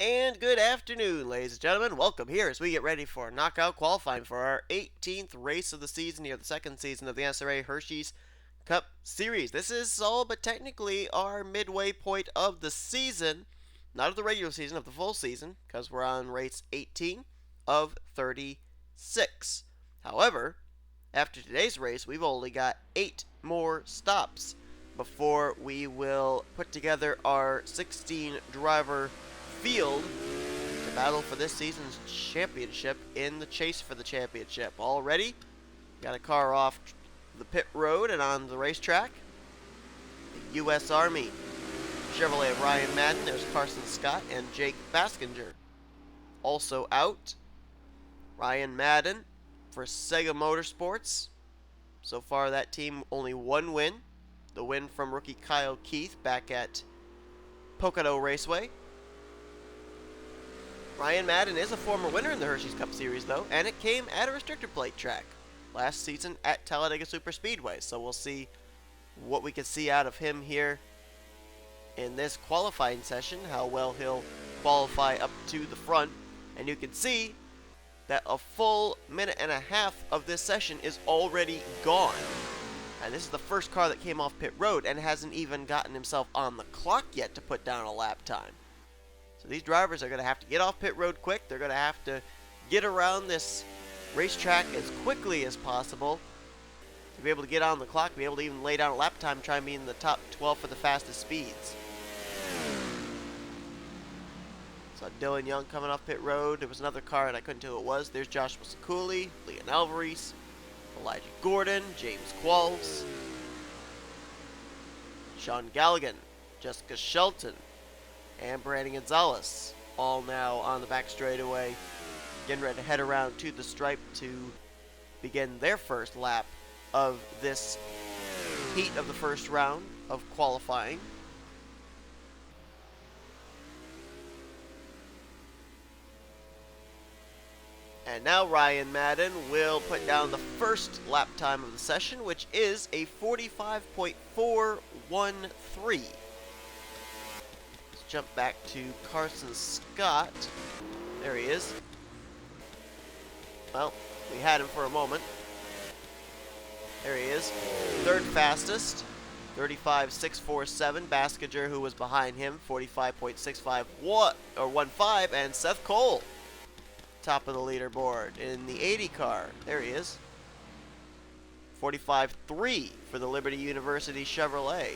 And good afternoon, ladies and gentlemen. Welcome here as we get ready for knockout qualifying for our 18th race of the season here, the second season of the NNSCRA Hersheys Cup Series. This is all but technically our midway point of the season, not of the regular season, of the full season, because we're on race 18 of 36. However, after today's race, we've only got 8 more stops before we will put together our 16 driver field to battle for this season's championship in the chase for the championship. All ready? Got a car off the pit road and on the racetrack. The U.S. Army Chevrolet of Ryan Madden. There's Carson Scott and Jake Baskinger. Also out, Ryan Madden for Sega Motorsports. So far that team only one win. The win from rookie Kyle Keith back at Pocono Raceway. Ryan Madden is a former winner in the Hersheys Cup Series, though, and it came at a restrictor plate track last season at Talladega Superspeedway. So we'll see what we can see out of him here in this qualifying session, how well he'll qualify up to the front. And you can see that a full minute and a half of this session is already gone. And this is the first car that came off pit road and hasn't even gotten himself on the clock yet to put down a lap time. So these drivers are going to have to get off pit road quick. They're going to have to get around this racetrack as quickly as possible to be able to get on the clock, be able to even lay down a lap time and try and be in the top 12 for the fastest speeds. So Dillon Young coming off pit road. There was another car and I couldn't tell who it was. There's Joshua Srigley, Leon Alvarise, Elijah Gordon, James Qualls, Shaun Gallighan, Jessica Shelton, and Brandon Gonzalez, all now on the back straightaway, getting ready to head around to the stripe to begin their first lap of this heat of the first round of qualifying. And now Ryan Madden will put down the first lap time of the session, which is a 45.413. Jump back to Carson Scott. There he is. Well, we had him for a moment. There he is. Third fastest. 35.647. Baskinger, who was behind him, 45.651 and Seth Cole, top of the leaderboard in the 80 car. There he is. 45.3 for the Liberty University Chevrolet.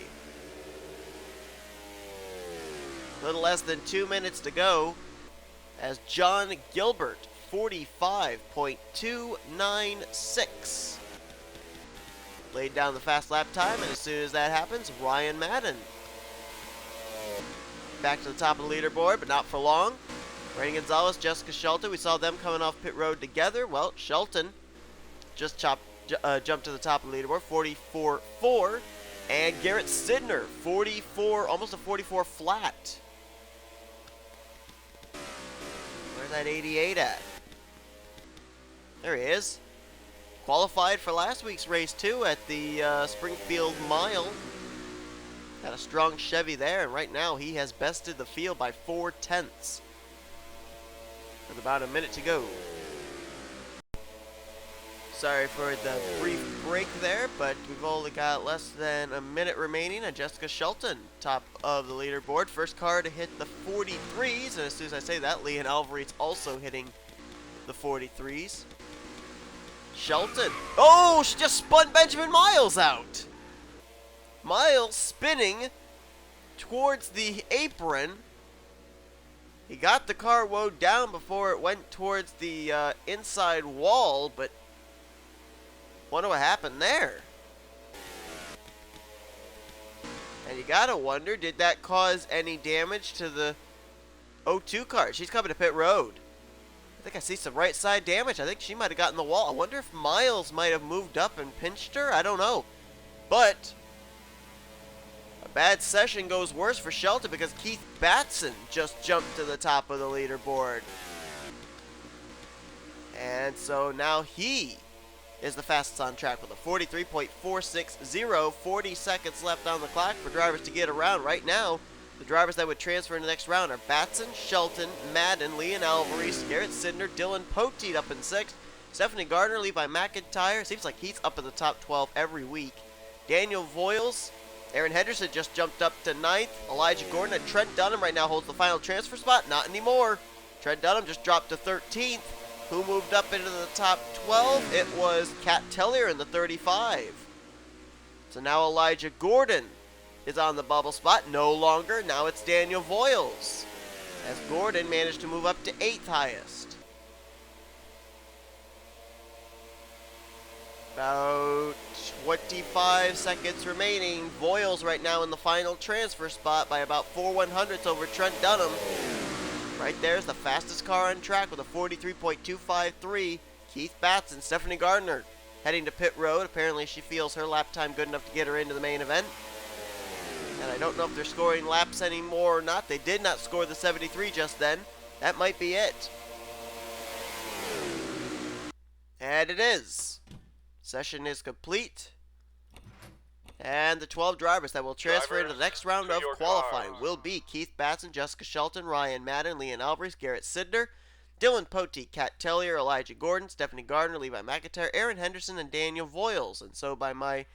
Little less than 2 minutes to go as John Gilbert, 45.296. Laid down the fast lap time, and as soon as that happens, Ryan Madden back to the top of the leaderboard, but not for long. Brandon Gonzalez, Jessica Shelton, we saw them coming off pit road together. Well, Shelton just jumped to the top of the leaderboard, 44.4. And Garrett Sidner, 44, almost a 44 flat. Where's that 88 at? There he is. Qualified for last week's race too at the Springfield Mile. Got a strong Chevy there, and right now he has bested the field by 4/10. With about a minute to go. Sorry for the brief break there, but we've only got less than a minute remaining, and Jessica Shelton, top of the leaderboard. First car to hit the 43s, and as soon as I say that, Leon Alvarise also hitting the 43s. Shelton. Oh, she just spun Benjamin Miles out. Miles spinning towards the apron. He got the car wound down before it went towards the inside wall, but wonder what happened there. And you gotta wonder, did that cause any damage to the 02 car? She's coming to pit road. I think I see some right side damage. I think she might have gotten the wall. I wonder if Miles might have moved up and pinched her. I don't know. But a bad session goes worse for Shelton because Keith Batson just jumped to the top of the leaderboard. And so now he is the fastest on track with a 43.460. 40 seconds left on the clock for drivers to get around. Right now, The drivers that would transfer in the next round are Batson, Shelton, Madden, Leon Alvarise, Garrett Sidner, Dillon Poteet up in 6th, Stephanie Gardner, Levi McIntire. Seems like he's up in the top 12 every week. Daniel Voyles. Aaron Henderson just jumped up to 9th. Elijah Gordon and Trent Dunham right now holds the final transfer spot. Not anymore. Trent Dunham just dropped to 13th. Who moved up into the top 12? It was Tellier in the 35. So now Elijah Gordon is on the bubble spot. No longer. Now it's Daniel Voyles, as Gordon managed to move up to 8th highest. About 25 seconds remaining. Voyles right now in the final transfer spot by about 4/100ths over Trent Dunham. Right there's the fastest car on track with a 43.253. Keith Batson, Stephanie Gardner heading to pit road. Apparently she feels her lap time good enough to get her into the main event. And I don't know if they're scoring laps anymore or not. They did not score the 73 just then. That might be it. And it is. Session is complete. And the 12 drivers that will transfer into the next round of qualifying will be Keith Batson, Jessica Shelton, Ryan Madden, Leon Alvarez, Garrett Sidner, Dillon Poteet, Kat Tellier, Elijah Gordon, Stephanie Gardner, Levi McIntire, Aaron Henderson, and Daniel Voyles. And so by my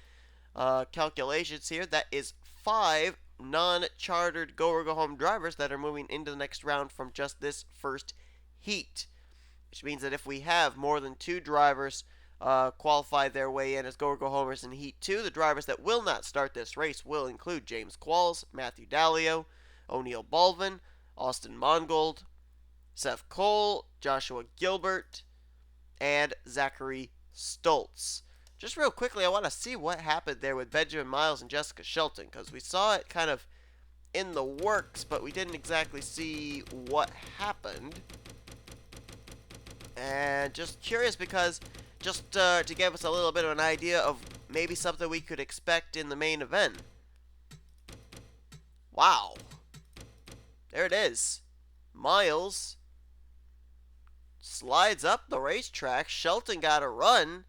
calculations here, that is 5 non-chartered go-or-go-home drivers that are moving into the next round from just this first heat. Which means that if we have more than 2 drivers qualify their way in as go-or-go-homers in Heat 2, the drivers that will not start this race will include James Qualls, Matthew Dalio, O'Neill Baldwin, Austin Mongold, Seth Cole, Joshua Gilbert, and Zachary Stoltz. Just real quickly, I want to see what happened there with Benjamin Miles and Jessica Shelton, because we saw it kind of in the works, but we didn't exactly see what happened. And just curious because, just to give us a little bit of an idea of maybe something we could expect in the main event. Wow. There it is. Miles slides up the racetrack. Shelton got a run,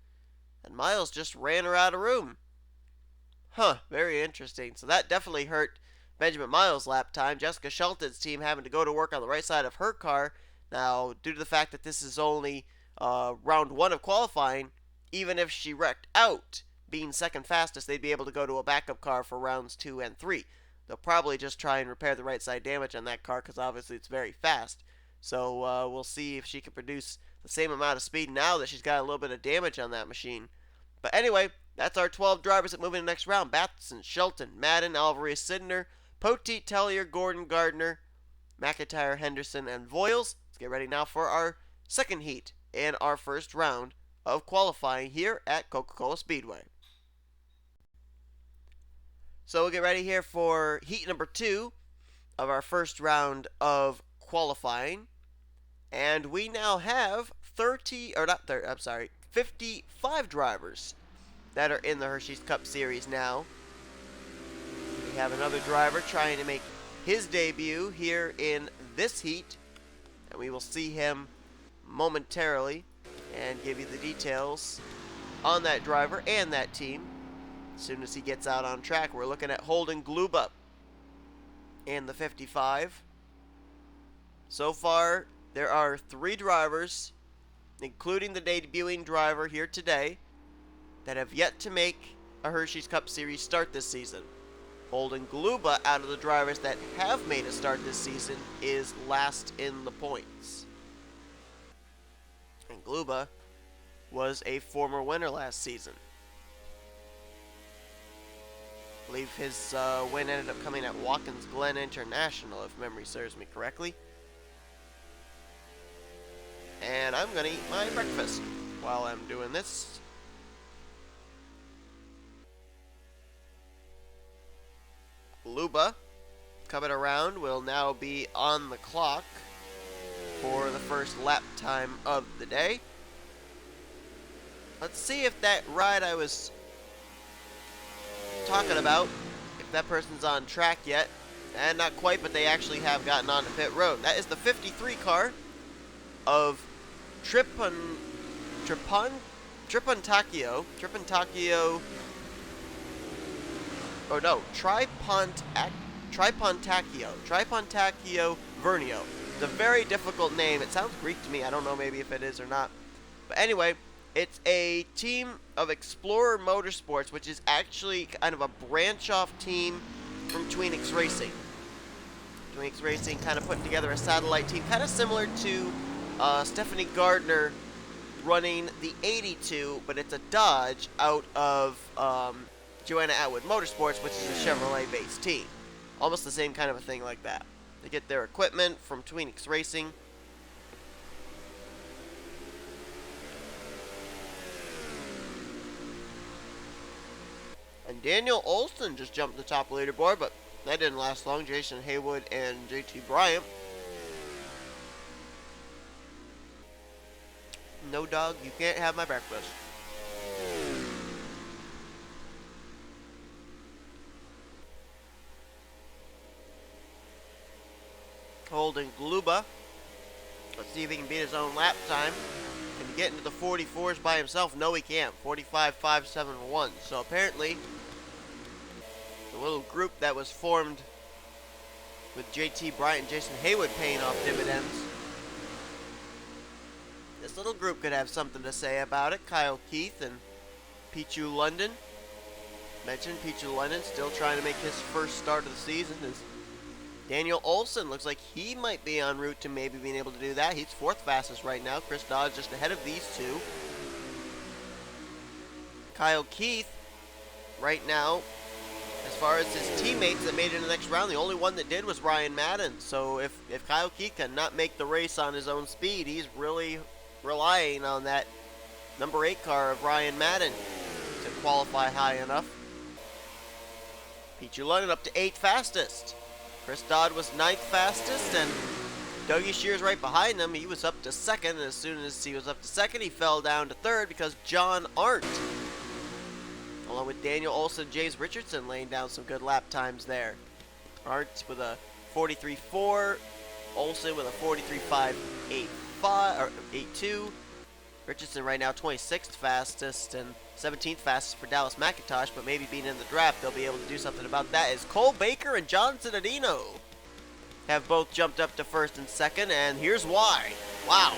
and Miles just ran her out of room. Huh, very interesting. So that definitely hurt Benjamin Miles' lap time. Jessica Shelton's team having to go to work on the right side of her car. Now, due to the fact that this is only round 1 of qualifying, even if she wrecked out, being second fastest, they'd be able to go to a backup car for rounds 2 and 3. They'll probably just try and repair the right side damage on that car because obviously it's very fast. So we'll see if she can produce the same amount of speed now that she's got a little bit of damage on that machine. But anyway, that's our 12 drivers that move in the next round. Batson, Shelton, Madden, Alvarez, Sidner, Poteet, Tellier, Gordon, Gardner, McIntyre, Henderson, and Voyles. Let's get ready now for our second heat in our first round of qualifying here at Coca-Cola Speedway. So we'll get ready here for heat number 2 of our first round of qualifying. And we now have 55 drivers that are in the Hersheys Cup Series now. We have another driver trying to make his debut here in this heat, and we will see him momentarily and give you the details on that driver and that team as soon as he gets out on track. We're looking at Holden Gluba in the 55. So far, there are 3 drivers, including the debuting driver here today, that have yet to make a Hersheys Cup Series start this season. Holden Gluba, out of the drivers that have made a start this season, is last in the points. And Gluba was a former winner last season. I believe his win ended up coming at Watkins Glen International, if memory serves me correctly. And I'm going to eat my breakfast while I'm doing this. Gluba, coming around, will now be on the clock for the first lap time of the day. Let's see if that ride I was talking about, if that person's on track yet. And not quite, but they actually have gotten onto pit road. That is the 53 car of Tripuntakio. Oh no, Tripontakio Tripontacchio Vernio. It's a very difficult name. It sounds Greek to me. I don't know maybe if it is or not. But anyway, it's a team of Explorer Motorsports, which is actually kind of a branch-off team from Tweenix Racing. Tweenix Racing kind of putting together a satellite team, kind of similar to Stephanie Gardner running the 82, but it's a Dodge out of Joanna Atwood Motorsports, which is a Chevrolet-based team. Almost the same kind of a thing like that. They get their equipment from Tweenix Racing. And Daniel Olson just jumped the top leaderboard, but that didn't last long. Jason Haywood and JT Bryant. No, dog, you can't have my breakfast. Holding Gluba. Let's see if he can beat his own lap time. Can he get into the 44s by himself? No, he can't. 45.571. So apparently, the little group that was formed with JT Bryant and Jason Haywood paying off dividends. This little group could have something to say about it. Kyle Keith and Pichu London. Mentioned Pichu London still trying to make his first start of the season. As Daniel Olson looks like he might be en route to maybe being able to do that. He's fourth fastest right now. Chris Dodd just ahead of these two. Kyle Keith, right now, as far as his teammates that made it in the next round, the only one that did was Ryan Madden. So if Kyle Keith cannot make the race on his own speed, he's really relying on that number 8 car of Ryan Madden to qualify high enough. Pichu London up to 8th fastest. Chris Dodd was 9th fastest, and Dougie Shears right behind him. He was up to 2nd, and as soon as he was up to 2nd, he fell down to 3rd because John Arndt, along with Daniel Olson, James Richardson, laying down some good lap times there. Arndt with a 43.4, Olson with a 43.585 or 82. Richardson right now 26th fastest and 17th fastest for Dallas McIntosh, but maybe being in the draft, they'll be able to do something about that, as Cole Baker and John Cittadino have both jumped up to 1st and 2nd, and here's why. Wow.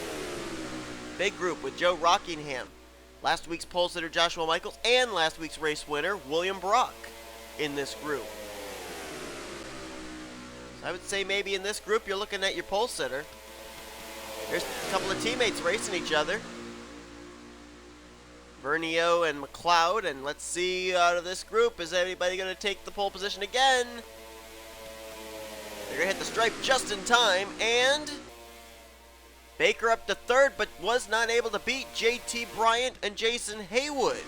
Big group with Joe Rockingham, last week's pole sitter Joshua Michaels, and last week's race winner William Brock in this group. So I would say maybe in this group you're looking at your pole sitter. There's a couple of teammates racing each other. Vernio and McLeod, and let's see out of this group, is anybody going to take the pole position again? They're going to hit the stripe just in time, and Baker up to 3rd, but was not able to beat JT Bryant and Jason Haywood.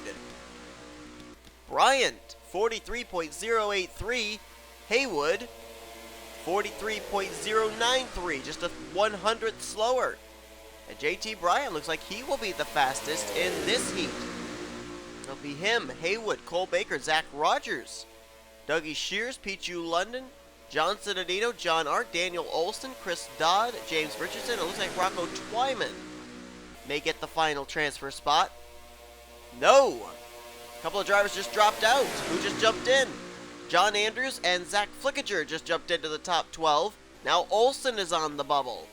Bryant, 43.083. Haywood, 43.093, just a 100th slower. And JT Bryant looks like he will be the fastest in this heat. It'll be him, Haywood, Cole Baker, Zach Rogers, Dougie Shears, Pichu London, John Cittadino, John Arndt, Daniel Olson, Chris Dodd, James Richardson. It looks like Rocco Twyman may get the final transfer spot. No! A couple of drivers just dropped out. Who just jumped in? John Andrews and Zack Flickinger just jumped into the top 12. Now Olson is on the bubble.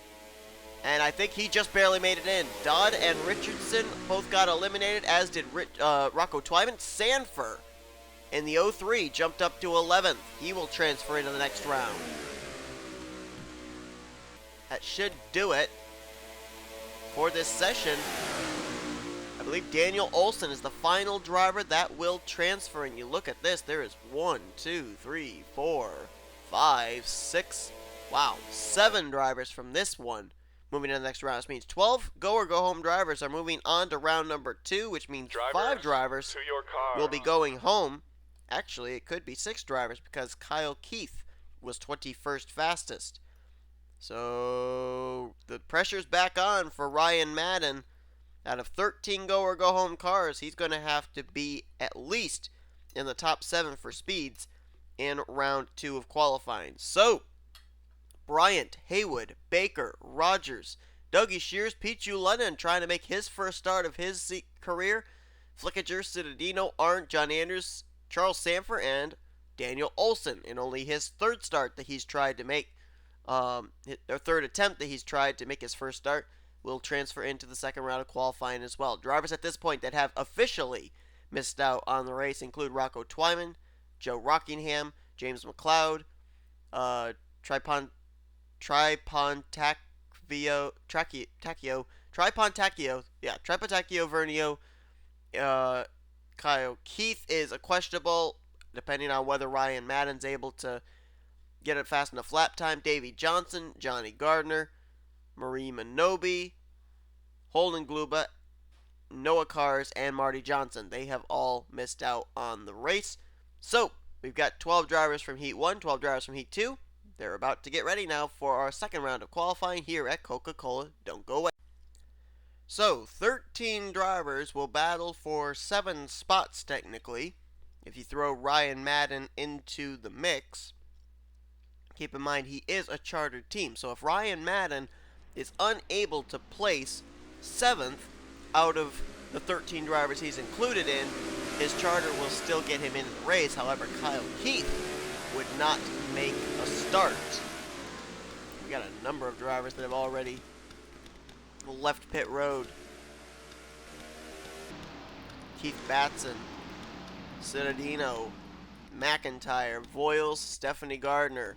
And I think he just barely made it in. Dodd and Richardson both got eliminated, as did Rocco Twyman. Sandfer in the 03 jumped up to 11th. He will transfer into the next round. That should do it for this session. I believe Daniel Olson is the final driver that will transfer. And you look at this, there is 1, 2, 3, 4, 5, 6, wow, 7 drivers from this one moving into the next round. This means 12 go or go home drivers are moving on to round number 2, which means 5 drivers will be going home. Actually, it could be 6 drivers because Kyle Keith was 21st fastest. So the pressure's back on for Ryan Madden. Out of 13 go or go home cars, he's going to have to be at least in the top 7 for speeds in round 2 of qualifying. So Bryant, Haywood, Baker, Rogers, Dougie Shears, Pichu London trying to make his first start of his career. Flickinger, Cittadino, Arndt, John Andrews, Charles Sandfer, and Daniel Olson, in only his third start that he's tried to make, or third attempt that he's tried to make his first start, will transfer into the second round of qualifying as well. Drivers at this point that have officially missed out on the race include Rocco Twyman, Joe Rockingham, James McLeod, Tripontakio Vernio, Kyle Keith is a questionable, depending on whether Ryan Madden's able to get it fast enough lap time. Davey Johnson, Johnny Gardner, Marie Minobi, Holden Gluba, Noah Kars, and Marty Johnson. They have all missed out on the race. So, we've got 12 drivers from Heat 1, 12 drivers from Heat 2. They're about to get ready now for our second round of qualifying here at Coca-Cola. Don't go away. So, 13 drivers will battle for 7 spots technically. If you throw Ryan Madden into the mix, keep in mind he is a chartered team. So if Ryan Madden is unable to place 7th out of the 13 drivers he's included in, his charter will still get him into the race. However, Kyle Keith would not make a start. We got a number of drivers that have already left pit road. Keith Batson, Cittadino, McIntire, Voyles, Stephanie Gardner.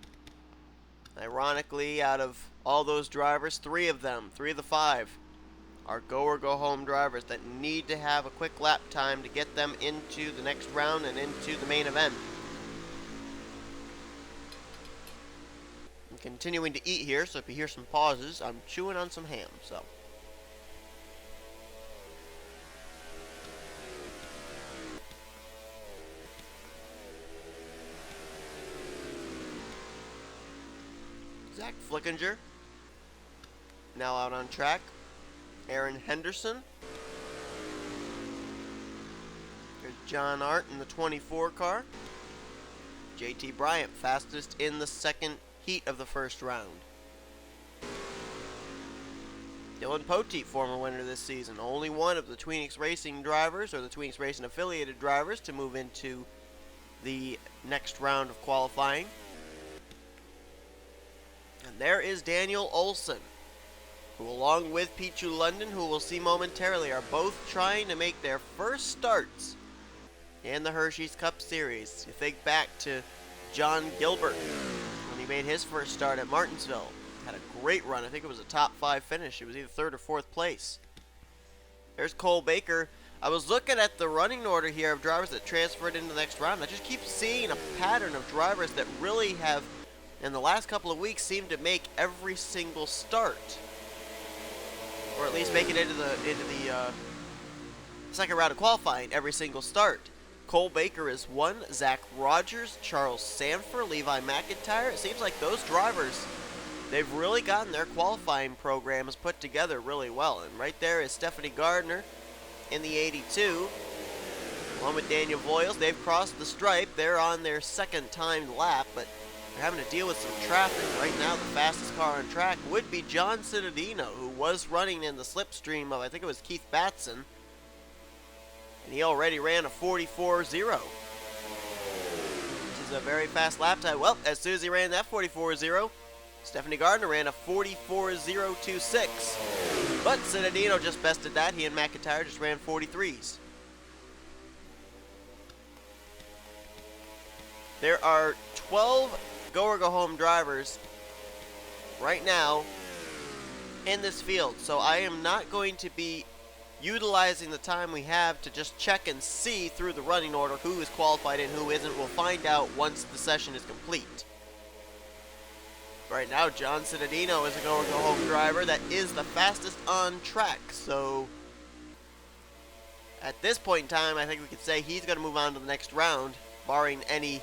Ironically, out of all those drivers, 3 of them, 3 of the 5, are go or go home drivers that need to have a quick lap time to get them into the next round and into the main event. I'm continuing to eat here, so if you hear some pauses, I'm chewing on some ham, so. Zack Flickinger, now out on track. Aaron Henderson. There's John Arndt in the 24 car. JT Bryant, fastest in the second heat of the first round. Dillon Poteet, former winner this season. Only one of the Tweenix Racing drivers, or the Tweenix Racing affiliated drivers, to move into the next round of qualifying. And there is Daniel Olson, who along with Pichu London, who we'll see momentarily, are both trying to make their first starts in the Hersheys Cup Series. You think back to John Gilbert when he made his first start at Martinsville. Had a great run. I think it was a top 5 finish. It was either 3rd or 4th place. There's Cole Baker. I was looking at the running order here of drivers that transferred into the next round. I just keep seeing a pattern of drivers that really have, in the last couple of weeks, seemed to make every single start. Or at least make it into the second round of qualifying every single start. Cole Baker is 1, Zach Rogers, Charles Sandfer, Levi McIntire. It seems like those drivers, they've really gotten their qualifying programs put together really well. And right there is Stephanie Gardner in the 82. Along with Daniel Voyles, they've crossed the stripe. They're on their second timed lap, but they're having to deal with some traffic. Right now, the fastest car on track would be John Cittadino, who was running in the slipstream of, I think it was Keith Batson. And he already ran a 44.0, which is a very fast lap time. Well, as soon as he ran that 44.0, Stephanie Gardner ran a 44.026. But Cittadino just bested that. He and McIntyre just ran 43s. There are 12 go or go home drivers right now in this field, so I am not going to be utilizing the time we have to just check and see through the running order who is qualified and who isn't. We'll find out once the session is complete. Right now, John Cittadino is a go or go home driver that is the fastest on track, so at this point in time, I think we could say he's going to move on to the next round, barring any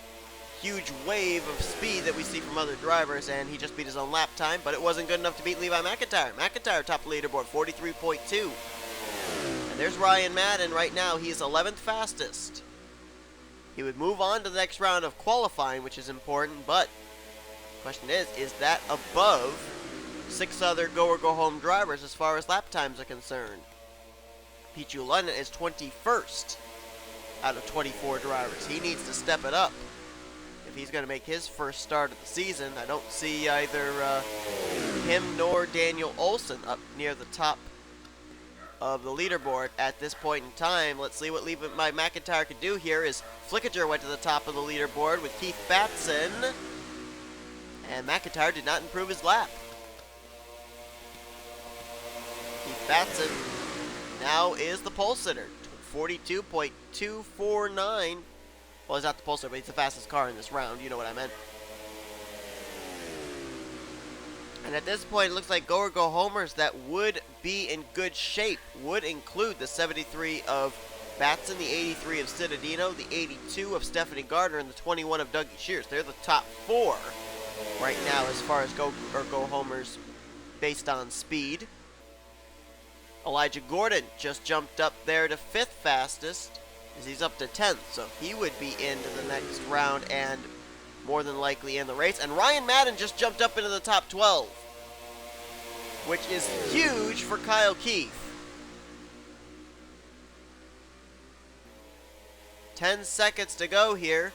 huge wave of speed that we see from other drivers, and he just beat his own lap time, but it wasn't good enough to beat Levi McIntire. McIntire top the leaderboard, 43.2. And there's Ryan Madden right now. He is 11th fastest. He would move on to the next round of qualifying, which is important, but the question is that above 6 other go or go home drivers as far as lap times are concerned? Pichu London is 21st out of 24 drivers. He needs to step it up. if he's going to make his first start of the season. I don't see either him nor Daniel Olson up near the top of the leaderboard at this point in time. Let's see what Levi McIntire could do here. Is Flickinger went to the top of the leaderboard with Keith Batson, and McIntire did not improve his lap. Keith Batson now is the pole sitter, 42.249. Well, he's not the pole sitter, but he's the fastest car in this round. You know what I meant. And at this point, it looks like go or go homers that would be in good shape would include the 73 of Batson, the 83 of Cittadino, the 82 of Stephanie Gardner, and the 21 of Dougie Shears. They're the top 4 right now as far as go or go homers based on speed. Elijah Gordon just jumped up there to 5th fastest, as he's up to 10th, so he would be into the next round and more than likely in the race. And Ryan Madden just jumped up into the top 12, which is huge for Kyle Keith. 10 seconds to go here.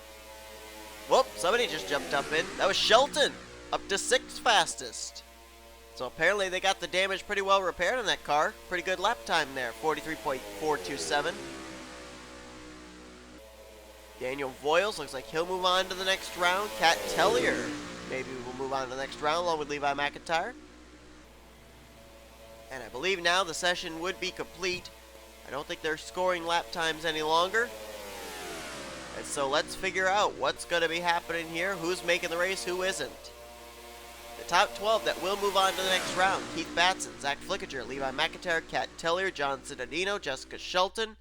Whoop, somebody just jumped up in. That was Shelton, up to 6th fastest. So apparently they got the damage pretty well repaired on that car. Pretty good lap time there, 43.427. Daniel Voyles looks like he'll move on to the next round. Tellier maybe will move on to the next round along with Levi McIntire. And I believe now the session would be complete. I don't think they're scoring lap times any longer. And so let's figure out what's going to be happening here. Who's making the race, who isn't. The top 12 that will move on to the next round: Keith Batson, Zack Flickinger, Levi McIntire, Tellier, John Cittadino, Jessica Shelton,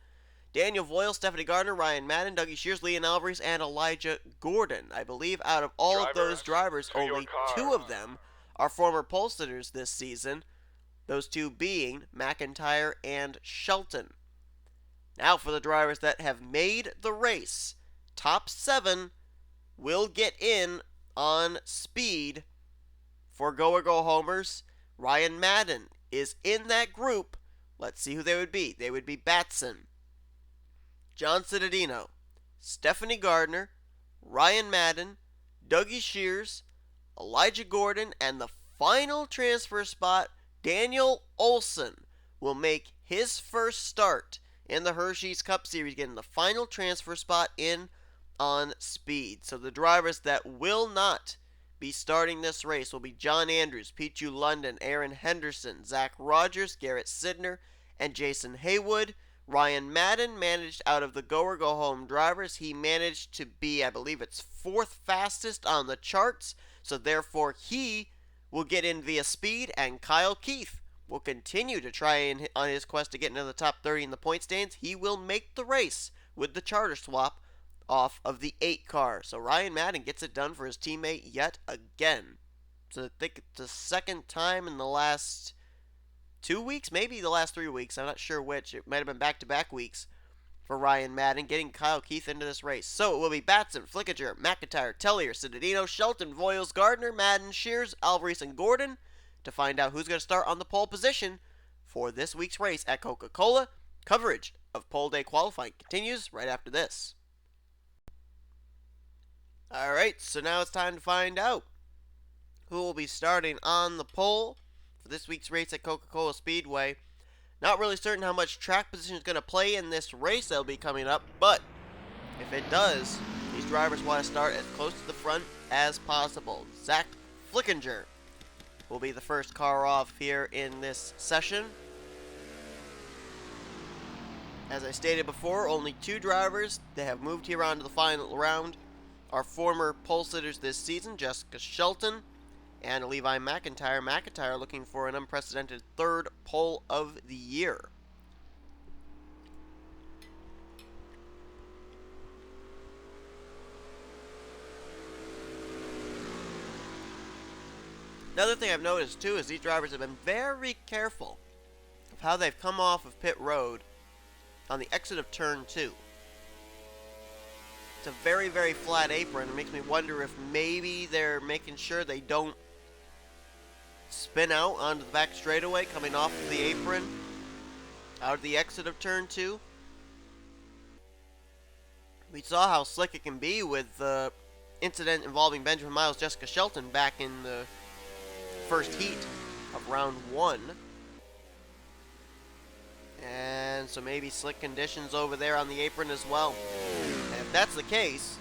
Daniel Voyles, Stephanie Gardner, Ryan Madden, Dougie Shears, Leon Alvarise, and Elijah Gordon. I believe out of all of those drivers, only 2 of them are former pole sitters this season. Those 2 being McIntire and Shelton. Now for the drivers that have made the race. Top 7 will get in on speed for go or go homers. Ryan Madden is in that group. Let's see who they would be. They would be Batson, John Cittadino, Stephanie Gardner, Ryan Madden, Dougie Shears, Elijah Gordon, and the final transfer spot, Daniel Olson, will make his first start in the Hersheys Cup Series, getting the final transfer spot in on speed. So the drivers that will not be starting this race will be John Andrews, Pichu London, Aaron Henderson, Zach Rogers, Garrett Sidner, and Jason Haywood. Ryan Madden managed out of the go or go home drivers. He managed to be, I believe it's 4th fastest on the charts. So therefore he will get in via speed. And Kyle Keith will continue to try on his quest to get into the top 30 in the point stands. He will make the race with the charter swap off of the 8 car. So Ryan Madden gets it done for his teammate yet again. So I think it's the second time in the last 2 weeks, maybe the last 3 weeks. I'm not sure which. It might have been back-to-back weeks for Ryan Madden getting Kyle Keith into this race. So it will be Batson, Flickinger, McIntire, Tellier, Cittadino, Shelton, Voyles, Gardner, Madden, Shears, Alvarise, and Gordon to find out who's going to start on the pole position for this week's race at Coca-Cola. Coverage of pole day qualifying continues right after this. Alright, so now it's time to find out who will be starting on the pole for this week's race at Coca-Cola Speedway. Not really certain how much track position is going to play in this race that'll be coming up, but if it does, these drivers want to start as close to the front as possible. Zack Flickinger will be the first car off here in this session. As I stated before, only 2 drivers that have moved here on to the final round are former pole sitters this season: Jessica Shelton and Levi McIntire. McIntire looking for an unprecedented 3rd pole of the year. Another thing I've noticed too is these drivers have been very careful of how they've come off of pit road on the exit of turn 2. It's a very, very flat apron. It makes me wonder if maybe they're making sure they don't spin out onto the back straightaway coming off of the apron out of the exit of turn 2. We saw how slick it can be with incident involving Benjamin Miles, Jessica Shelton back in the first heat of round 1. And so maybe slick conditions over there on the apron as well. And if that's the case,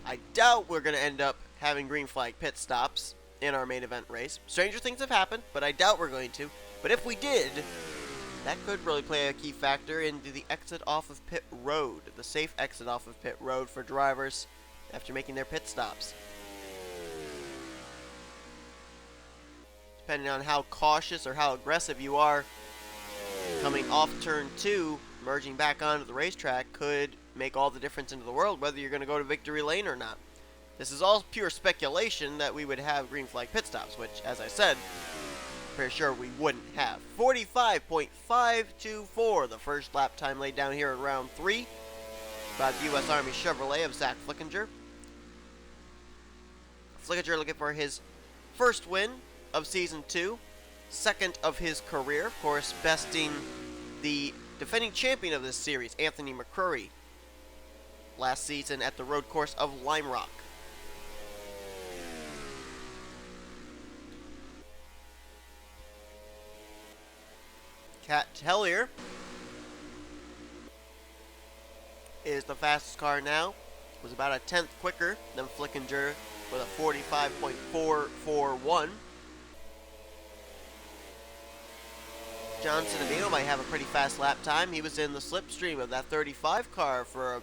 I doubt we're going to end up having green flag pit stops in our main event race. Stranger things have happened, but I doubt we're going to. But if we did, that could really play a key factor into the exit off of pit road, the safe exit off of pit road for drivers after making their pit stops. Depending on how cautious or how aggressive you are, coming off turn 2, merging back onto the racetrack could make all the difference into the world whether you're going to go to victory lane or not. This is all pure speculation that we would have green flag pit stops, which, as I said, pretty sure we wouldn't have. 45.524, the first lap time laid down here in round 3 by the U.S. Army Chevrolet of Zack Flickinger. Flickinger looking for his first win of Season 2, second of his career, of course, besting the defending champion of this series, Anthony McCrury, last season at the road course of Lime Rock. Tellier is the fastest car now. Was about a tenth quicker than Flickinger with a 45.441. John Cittadino might have a pretty fast lap time. He was in the slipstream of that 35 car for a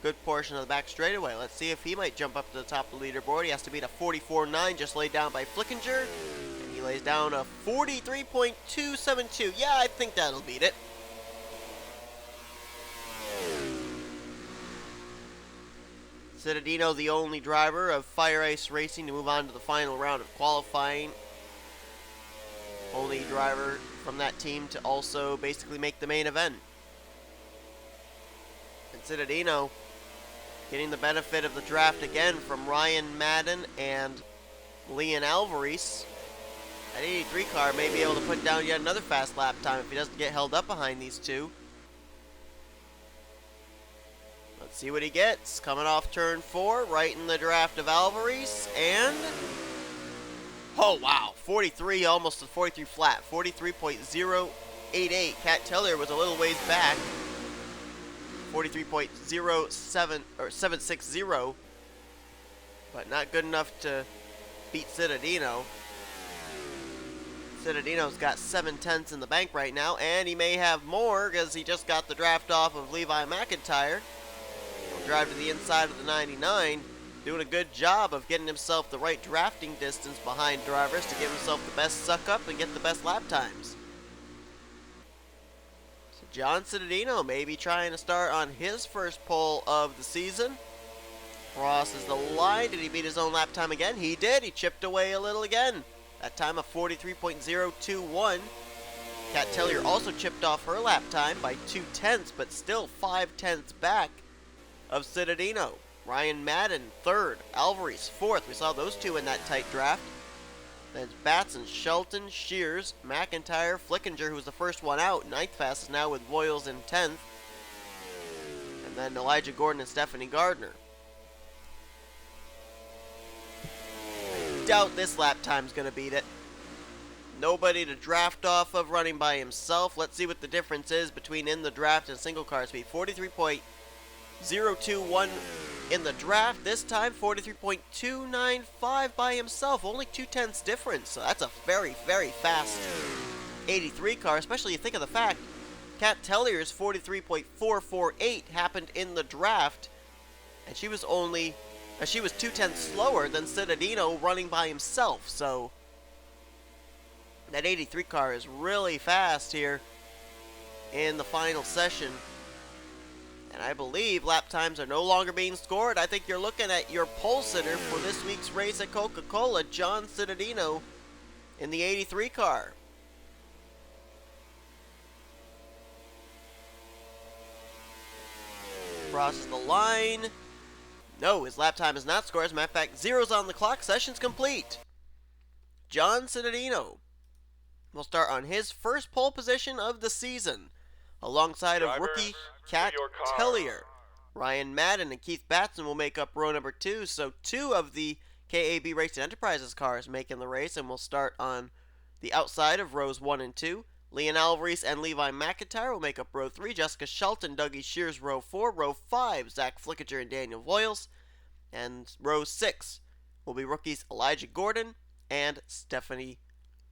good portion of the back straightaway. Let's see if he might jump up to the top of the leaderboard. He has to beat a 44.9 just laid down by Flickinger. And he lays down a 43.272. Yeah, I think that'll beat it. Cittadino, the only driver of Fire Ice Racing to move on to the final round of qualifying. Only driver from that team to also basically make the main event. And Cittadino getting the benefit of the draft again from Ryan Madden and Leon Alvarise. That 83 car may be able to put down yet another fast lap time if he doesn't get held up behind these two. Let's see what he gets. Coming off turn 4, right in the draft of Alvarise, and oh wow, 43, almost a 43 flat, 43.088. Cat Tellier was a little ways back, 43.07 or 760, but not good enough to beat Cittadino. Cittadino's got 7/10 in the bank right now, and he may have more because he just got the draft off of Levi McIntire. He'll drive to the inside of the 99, doing a good job of getting himself the right drafting distance behind drivers to give himself the best suck up and get the best lap times. So John Cittadino may be trying to start on his first pole of the season. Crosses the line. Did he beat his own lap time again? He did. He chipped away a little again. That time of 43.021. Cat Tellier also chipped off her lap time by 2/10, but still 5/10 back of Cittadino. Ryan Madden, 3rd. Alvarise, 4th. We saw those two in that tight draft. Then Batson, Shelton, Shears, McIntire, Flickinger, who was the first one out, 9th fastest now with Voyles in 10th. And then Elijah Gordon and Stephanie Gardner. I doubt this lap time's going to beat it. Nobody to draft off of running by himself. Let's see what the difference is between in the draft and single car speed. 43.021 in the draft. This time, 43.295 by himself. Only 2/10 difference. So that's a very, very fast 83 car, especially you think of the fact Cat Tellier's 43.448 happened in the draft, and she was 2/10 slower than Cittadino running by himself. So that 83 car is really fast here in the final session. And I believe lap times are no longer being scored. I think you're looking at your pole sitter for this week's race at Coca-Cola, John Cittadino, in the 83 car. Crosses the line. No, his lap time is not scored. As a matter of fact, zeros on the clock. Session's complete. John Cittadino will start on his first pole position of the season, alongside of rookie Cat Tellier. Ryan Madden and Keith Batson will make up row number 2, so 2 of the KAB Racing Enterprises cars making the race, and we'll start on the outside of rows 1 and 2. Leon Alvarise and Levi McIntire will make up row 3. Jessica Shelton, Dougie Shears, row 4. Row 5, Zack Flickinger and Daniel Voyles. And row 6 will be rookies Elijah Gordon and Stephanie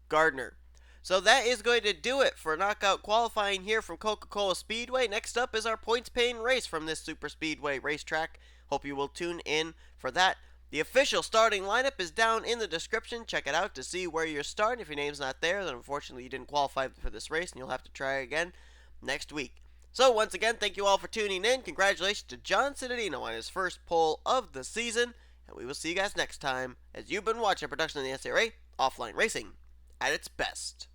Gardner. So that is going to do it for knockout qualifying here from Coca-Cola Speedway. Next up is our points-paying race from this Super Speedway racetrack. Hope you will tune in for that. The official starting lineup is down in the description. Check it out to see where you're starting. If your name's not there, then unfortunately you didn't qualify for this race, and you'll have to try again next week. So once again, thank you all for tuning in. Congratulations to John Cittadino on his first pole of the season. And we will see you guys next time as you've been watching a production of the NNSCRA Offline Racing at its best.